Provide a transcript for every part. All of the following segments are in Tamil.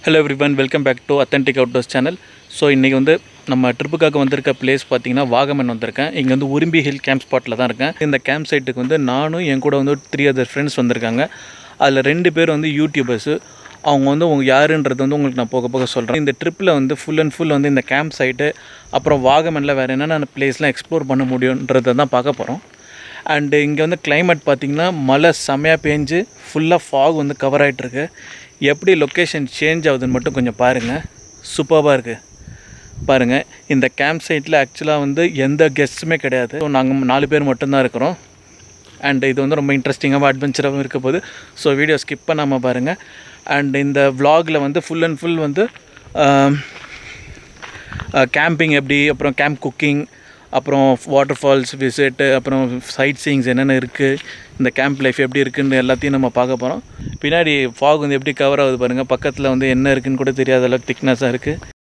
Hello everyone, welcome back to Authentic Outdoors channel. So இன்னைக்கு வந்து நம்ம ட்ரிப்புக்காக வந்திருக்க பிளேஸ் பார்த்தீங்கன்னா வாகமன் வந்திருக்கேன். இங்கே வந்து உரும்பி ஹில் கேம்ப் ஸ்பாட்டில் தான் இருக்கேன். இந்த கேம்ப் சைட்டுக்கு வந்து நானும் என் கூட வந்து 3 other ஃப்ரெண்ட்ஸ் வந்திருக்காங்க. அதில் 2 பேர் வந்து யூடியூபர்ஸு. அவங்க வந்து யாருன்றது வந்து உங்களுக்கு நான் போக சொல்கிறேன். இந்த ட்ரிப்பில் வந்து ஃபுல் அண்ட் ஃபுல் வந்து இந்த கேம்ப் சைட்டு அப்புறம் வாகமனில் வேறு என்னென்ன பிளேஸ்லாம் எக்ஸ்ப்ளோர் பண்ண முடியுன்றதை தான் பார்க்க போகிறோம். அண்டு இங்கே வந்து கிளைமேட் பார்த்திங்கன்னா மழை செம்மையாக பேஞ்சு ஃபுல்லாக ஃபாக் வந்து கவர் ஆகிட்டுருக்கு. எப்படி லொக்கேஷன் சேஞ்ச் ஆகுதுன்னு மட்டும் கொஞ்சம் பாருங்கள். சூப்பராக இருக்குது பாருங்கள். இந்த கேம்ப் சைட்டில் ஆக்சுவலாக வந்து எந்த கெஸ்ட்டுமே கிடையாது. ஸோ நாங்கள் 4 பேர் மட்டும்தான் இருக்கிறோம். அண்ட் இது வந்து ரொம்ப இன்ட்ரெஸ்டிங்காகவும் அட்வென்ச்சராகவும் இருக்க போகுது. ஸோ வீடியோ ஸ்கிப் பண்ணாமல் பாருங்கள். அண்ட் இந்த விலாகில் வந்து ஃபுல் அண்ட் ஃபுல் வந்து கேம்பிங் எப்படி, அப்புறம் கேம்ப் குக்கிங், அப்புறம் வாட்டர்ஃபால்ஸ் விசிட்டு, அப்புறம் சைட் சீயிங்ஸ் என்னென்ன இருக்குது, இந்த கேம்ப் லைஃப் எப்படி இருக்குதுன்னு எல்லாத்தையும் நம்ம பார்க்க போகிறோம். பின்னாடி ஃபாக் வந்து எப்படி கவர் ஆகுது பாருங்கள். பக்கத்தில் வந்து என்ன இருக்குதுன்னு கூட தெரியாத அளவுக்கு திக்னஸாக இருக்குது.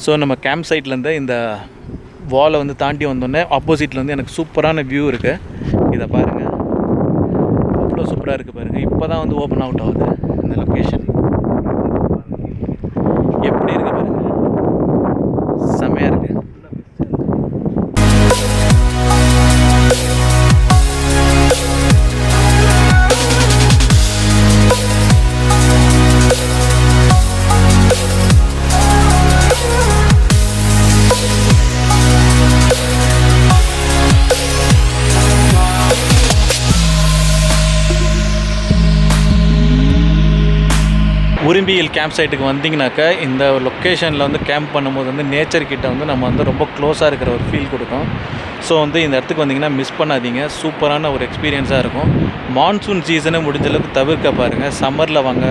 ஸோ நம்ம கேம்ப் சைட்லேருந்து இந்த வாலை வந்து தாண்டி வந்தோடனே ஆப்போசிட்டில் வந்து எனக்கு சூப்பரான வியூ இருக்குது. இதை பாருங்கள், அவ்வளோ சூப்பராக இருக்குது பாருங்கள். இப்போ தான் வந்து ஓப்பன் அவுட் ஆகுது இந்த லொக்கேஷன். எப்படி இருக்குது பாருங்கள், செம்மையாக இருக்குது. உரும்பி ஹில் கேம்ப் சைட்டுக்கு வந்திங்கனாக்கா இந்த லொக்கேஷனில் வந்து கேம்ப் பண்ணும்போது வந்து நேச்சர்கிட்ட வந்து நம்ம வந்து ரொம்ப க்ளோஸாக இருக்கிற ஒரு ஃபீல் கொடுக்கும். ஸோ வந்து இந்த இடத்துக்கு வந்திங்கன்னா மிஸ் பண்ணாதீங்க. சூப்பரான ஒரு எக்ஸ்பீரியன்ஸாக இருக்கும். மான்சூன் சீசனை முடிஞ்சளவுக்கு தவிர்க்க பாருங்கள். சம்மரில் வாங்க,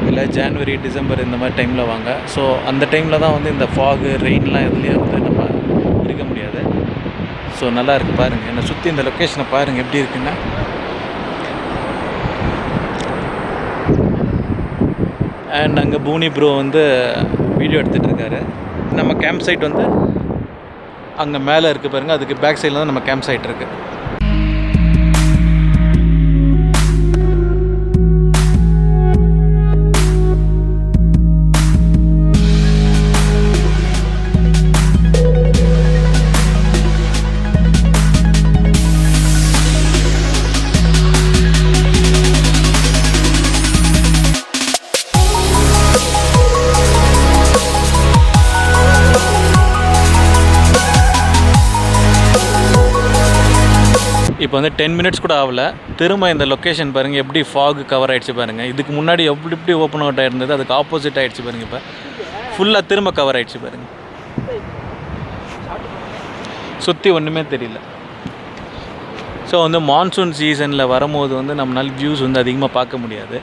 இல்லை ஜான்வரி டிசம்பர் இந்த மாதிரி டைமில் வாங்க. ஸோ அந்த டைமில் தான் வந்து இந்த ஃபாகு ரெயின்லாம் எதுலேயே வந்து நம்ம இருக்க முடியாது. ஸோ நல்லா இருக்குது பாருங்கள். என்னை சுற்றி இந்த லொக்கேஷனை பாருங்கள் எப்படி இருக்குன்னா. அண்ட் அங்கே பூனி ப்ரோ வந்து வீடியோ எடுத்துகிட்ருக்காரு. நம்ம கேம்ப் சைட் வந்து அங்கே மேலே இருக்குது பாருங்கள். அதுக்கு பேக் சைடில் தான் நம்ம கேம்ப் சைட் இருக்குது. இப்போ வந்து 10 minutes கூட ஆகலை. திரும்ப இந்த லொக்கேஷன் பாருங்கள் எப்படி ஃபாக் கவர் ஆகிடுச்சு பாருங்கள். இதுக்கு முன்னாடி எப்படி ஓப்பன் அவுட் ஆகிருந்தது, அதுக்கு ஆப்போசிட் ஆகிடுச்சு பாருங்கள். இப்போ ஃபுல்லாக திரும்ப கவர் ஆகிடுச்சு பாருங்கள். சுற்றி ஒன்றுமே தெரியல. ஸோ வந்து மான்சூன் சீசனில் வரும்போது வந்து நம்மளால் வியூஸ் வந்து அதிகமாக பார்க்க முடியாது.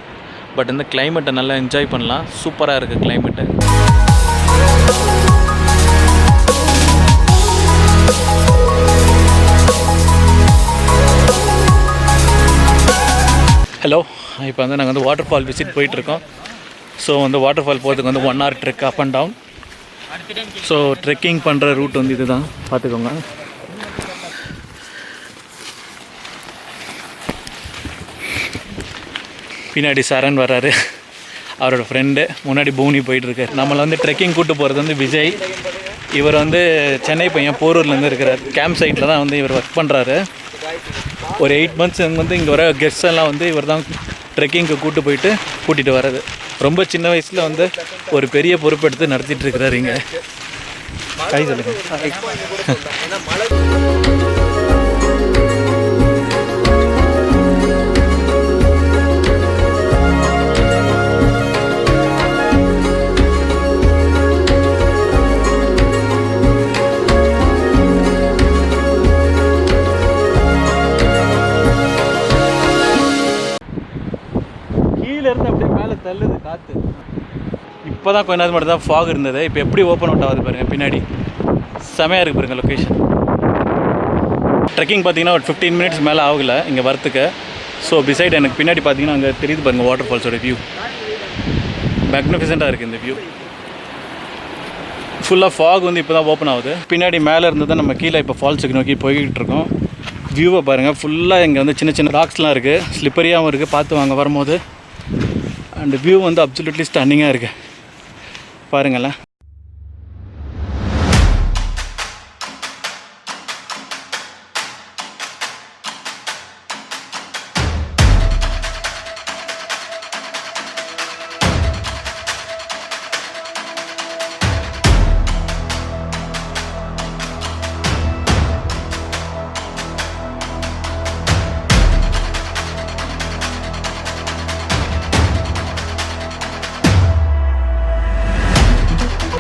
பட் இந்த கிளைமேட்டை நல்லா என்ஜாய் பண்ணலாம். சூப்பராக இருக்குது கிளைமேட்டு. ஹலோ, இப்போ வந்து நாங்கள் வந்து வாட்டர்ஃபால் விசிட் போயிட்டுருக்கோம். ஸோ வந்து வாட்டர்ஃபால் போகிறதுக்கு வந்து 1 hour trek up and down. So trekking பண்ணுற ரூட் வந்து இது தான், பார்த்துக்கோங்க. பின்னாடி சரண் வர்றாரு, அவரோட ஃப்ரெண்டு. முன்னாடி பூனி போயிட்டுருக்காரு. நம்மளை வந்து ட்ரெக்கிங் கூப்பிட்டு போகிறது வந்து விஜய். இவர் வந்து சென்னை பையன், போரூர்லேருந்து இருக்கிறார். கேம்ப் சைட்டில் தான் வந்து இவர் ஒர்க் பண்ணுறாரு. ஒரு 8 months வந்து இங்கே வர கெஸ்ட் எல்லாம் வந்து இவர் தான் ட்ரெக்கிங்க்கு கூட்டிகிட்டு வர்றது. ரொம்ப சின்ன வயசில் வந்து ஒரு பெரிய பொறுப்பெடுத்து நடத்திட்டு இருக்கிறாரு இங்கே. கை சொல்லுங்கள். கீழேருந்து அப்படியே மேலே தள்ளுது காற்று. இப்போ தான் கொஞ்ச நேரம் மட்டும் தான் ஃபாக் இருந்தது. இப்போ எப்படி ஓப்பன் அவுட் ஆகுது பாருங்கள். பின்னாடி செமையாக இருக்குது பாருங்கள் லொக்கேஷன். ட்ரெக்கிங் பார்த்தீங்கன்னா ஒரு 15 மினிட்ஸ் மேலே ஆகலை இங்கே வரத்துக்கு. ஸோ பிசைட் எனக்கு பின்னாடி பார்த்தீங்கன்னா அங்கே தெரியுது பாருங்கள் வாட்டர் ஃபால்ஸோட வியூ. மேக்னிஃபிசெண்ட்டாக இருக்குது இந்த வியூ. ஃபுல்லாக ஃபாக் வந்து இப்போ தான் ஓப்பன் ஆகுது. பின்னாடி மேலே இருந்து தான் நம்ம கீழே இப்போ ஃபால்ஸுக்கு நோக்கி போய்கிட்டு இருக்கோம். வியூவை பாருங்கள். ஃபுல்லாக இங்கே வந்து சின்ன சின்ன ராக்ஸ்லாம் இருக்குது, ஸ்லிப்பரியாகவும் இருக்குது, பார்த்து வாங்க வரும்போது. அண்ட் வியூ வந்து அப்சல்யூட்லி ஸ்டன்னிங்காக இருக்குது பாருங்களேன்.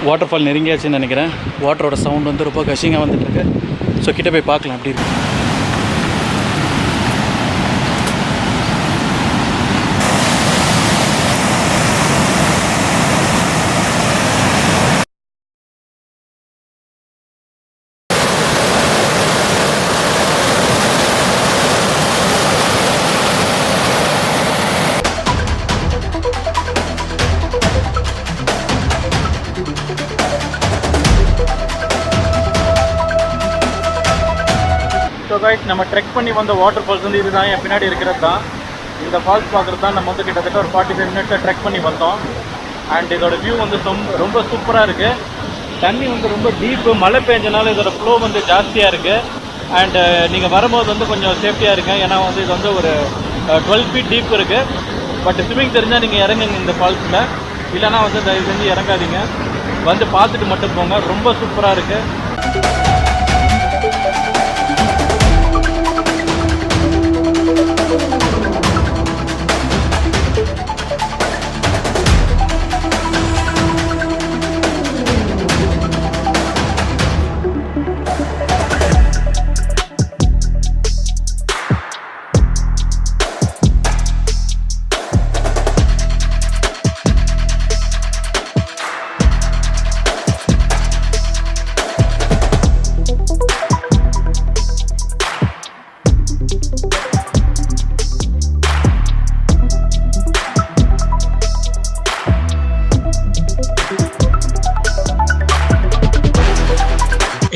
வாட்டர் ஃபால் நெருங்கியாச்சுன்னு நினைக்கிறேன். வாட்டரோட சவுண்ட் வந்து ரொம்ப கஷிங்காக வந்துட்டுருக்கு. ஸோ கிட்டே போய் பார்க்கலாம் அப்படி இருக்கு. ஸோ கைஸ், நம்ம ட்ரெக் பண்ணி வந்த வாட்டர் ஃபால்ஸ் வந்து இதுதான், என் பின்னாடி இருக்கிறது தான். இந்த ஃபால்ஸ் பார்க்குறது தான் நம்ம வந்து கிட்டத்தட்ட ஒரு 45 மினிட்ஸில் ட்ரெக் பண்ணி வந்தோம். அண்ட் இதோட வியூ வந்து ரொம்ப சூப்பராக இருக்குது. தண்ணி வந்து ரொம்ப டீப்பு, மழை பெஞ்சனால இதோட ஃப்ளோ வந்து ஜாஸ்தியாக இருக்குது. அண்டு நீங்கள் வரும்போது வந்து கொஞ்சம் சேஃப்டியாக இருங்க, ஏன்னா வந்து இது வந்து ஒரு 12 ஃபீட் டீப் இருக்குது. பட் ஸ்விம்மிங் தெரிஞ்சால் நீங்கள் இறங்குங்க இந்த ஃபால்ஸில், இல்லைனா வந்து தயவு செஞ்சு இறங்காதீங்க, வந்து பார்த்துட்டு மட்டும் போங்க. ரொம்ப சூப்பராக இருக்குது.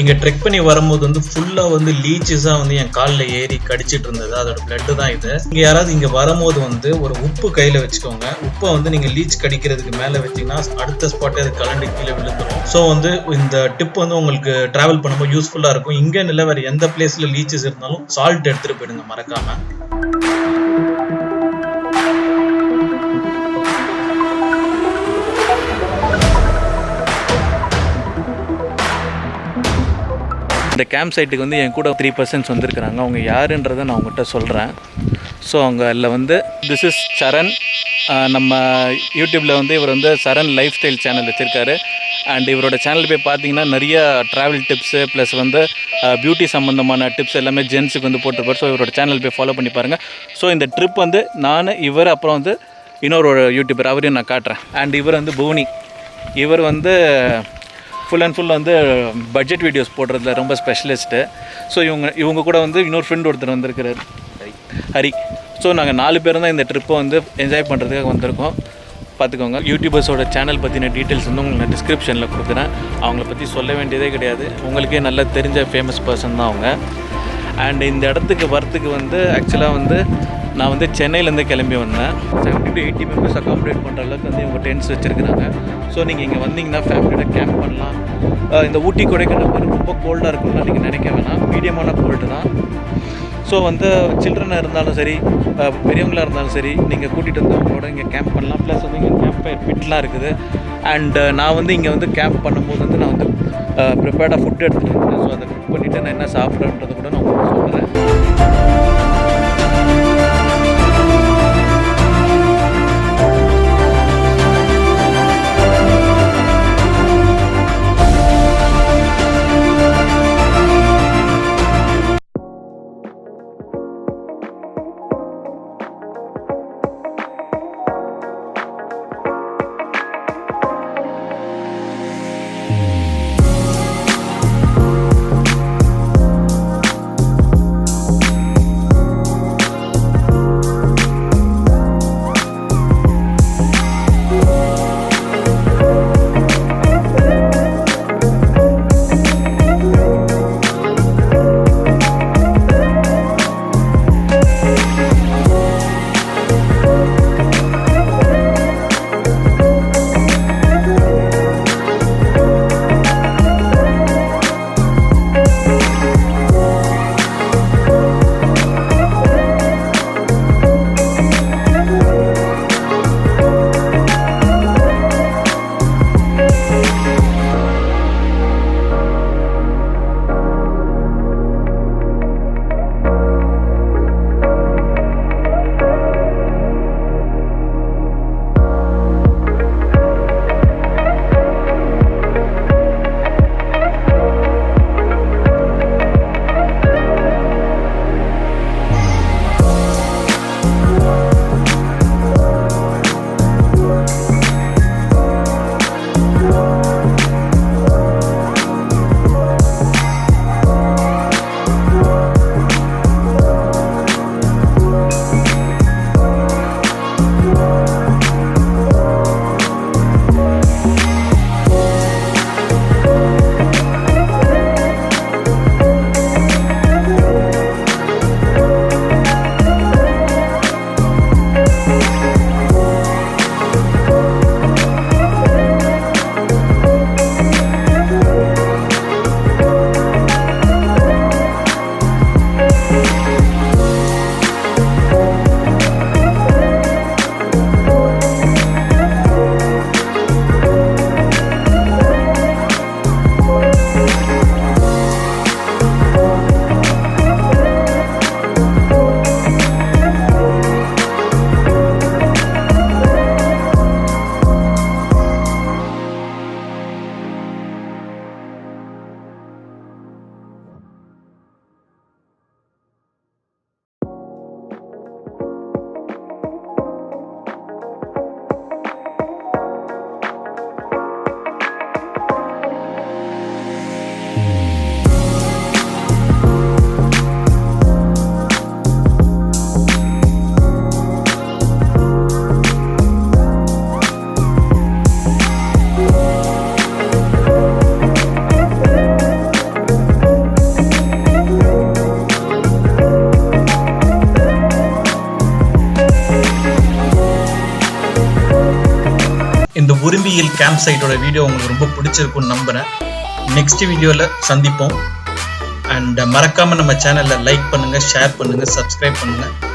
இங்கே ட்ரெக் பண்ணி வரும்போது வந்து ஃபுல்லாக வந்து லீச்சஸாக வந்து என் காலில் ஏறி கடிச்சிட்டு இருந்தது. அதோட பிளட்டு தான் இது. இங்கே யாராவது இங்கே வரும்போது வந்து ஒரு உப்பு கையில் வச்சுக்கோங்க. உப்பை வந்து நீங்கள் லீச் கடிக்கிறதுக்கு மேலே வச்சிங்கன்னா அடுத்த ஸ்பாட்டே அது கலண்டு கீழே விழுந்துடும். ஸோ வந்து இந்த டிப் வந்து உங்களுக்கு ட்ராவல் பண்ணும்போது யூஸ்ஃபுல்லாக இருக்கும். இங்கே இல்லை, வேறு எந்த பிளேஸில் லீச்சஸ் இருந்தாலும் சால்ட் எடுத்துகிட்டு போயிடுங்க மறக்காமல். இந்த கேம்ப் சைட்டுக்கு வந்து என் கூட 3 பர்சன்ஸ் வந்திருக்கிறாங்க. அவங்க யாருன்றதை நான் அவங்ககிட்ட சொல்கிறேன். ஸோ அவங்க அதில் வந்து திஸ் இஸ் சரண். நம்ம யூடியூப்பில் வந்து இவர் வந்து சரண் லைஃப் ஸ்டைல் சேனல் வச்சுருக்காரு. அண்ட் இவரோட சேனல் போய் பார்த்தீங்கன்னா நிறைய ட்ராவல் டிப்ஸு ப்ளஸ் வந்து பியூட்டி சம்மந்தமான டிப்ஸ் எல்லாமே ஜென்ஸுக்கு வந்து போட்டிருப்பார். ஸோ இவரோட சேனல் போய் ஃபாலோ பண்ணி பாருங்கள். ஸோ இந்த ட்ரிப் வந்து நான், இவர், அப்புறம் வந்து இன்னொரு யூடியூபர், அவரையும் நான் காட்டுறேன். அண்ட் இவர் வந்து புவனி. இவர் வந்து ஃபுல் அண்ட் ஃபுல் வந்து பட்ஜெட் வீடியோஸ் போடுறதுல ரொம்ப ஸ்பெஷலிஸ்ட்டு. ஸோ இவங்க கூட வந்து இன்னொரு ஃப்ரெண்ட் ஒருத்தர் வந்திருக்கிறார், ஹரி. ஸோ நாங்கள் 4 பேரும் தான் இந்த ட்ரிப்பை வந்து என்ஜாய் பண்ணுறதுக்காக வந்திருக்கோம். பார்த்துக்கோங்க. யூடியூபர்ஸோட சேனல் பற்றின டீட்டெயில்ஸ் வந்து உங்களுக்கு நான் டிஸ்கிரிப்ஷனில் கொடுக்குறேன். அவங்கள பற்றி சொல்ல வேண்டியதே கிடையாது, உங்களுக்கே நல்லா தெரிஞ்ச ஃபேமஸ் பர்சன் தான் அவங்க. அண்ட் இந்த இடத்துக்கு வரத்துக்கு வந்து ஆக்சுவலாக வந்து நான் வந்து சென்னையிலேருந்து கிளம்பி வந்தேன். 70 to 80 மெம்பர்ஸ் அக்காமடேட் பண்ணுற அளவுக்கு வந்து இவங்க டென்ட்ஸ் வச்சுருக்குறாங்க. ஸோ நீங்கள் இங்கே வந்தீங்கன்னா ஃபேமிலியோட கேம்ப் பண்ணலாம். இந்த ஊட்டி கொடைக்கானல் வந்து ரொம்ப கோல்டாக இருக்கும்னா நீங்கள் நினைக்க வேணாம், மீடியமான கோல்டு தான். ஸோ வந்து சில்ட்ரனாக இருந்தாலும் சரி, பெரியவங்களாக இருந்தாலும் சரி, நீங்கள் கூட்டிகிட்டு வந்து அவங்களோட இங்கே கேம்ப் பண்ணலாம். ப்ளஸ் வந்து இங்கே கேம்ப் ஃபயர் பிட்லாம் இருக்குது. அண்ட் நான் வந்து இங்கே வந்து கேம்ப் பண்ணும்போது வந்து நான் வந்து ப்ரிப்பேர்டாக ஃபுட் எடுத்துகிட்டு இருக்கேன். ஸோ அதை குக் பண்ணிவிட்டு நான் என்ன சாப்பிட்றேன்றதை கூட நான் உங்களுக்கு சொல்கிறேன். உரும்பி ஹில் கேம்ப் சைட்டோட வீடியோ உங்களுக்கு ரொம்ப பிடிச்சிருக்கும்னு நம்புகிறேன். நெக்ஸ்ட் வீடியோவில் சந்திப்போம். அண்ட் மறக்காமல் நம்ம சேனலில் லைக் பண்ணுங்கள், ஷேர் பண்ணுங்கள், சப்ஸ்கிரைப் பண்ணுங்கள்.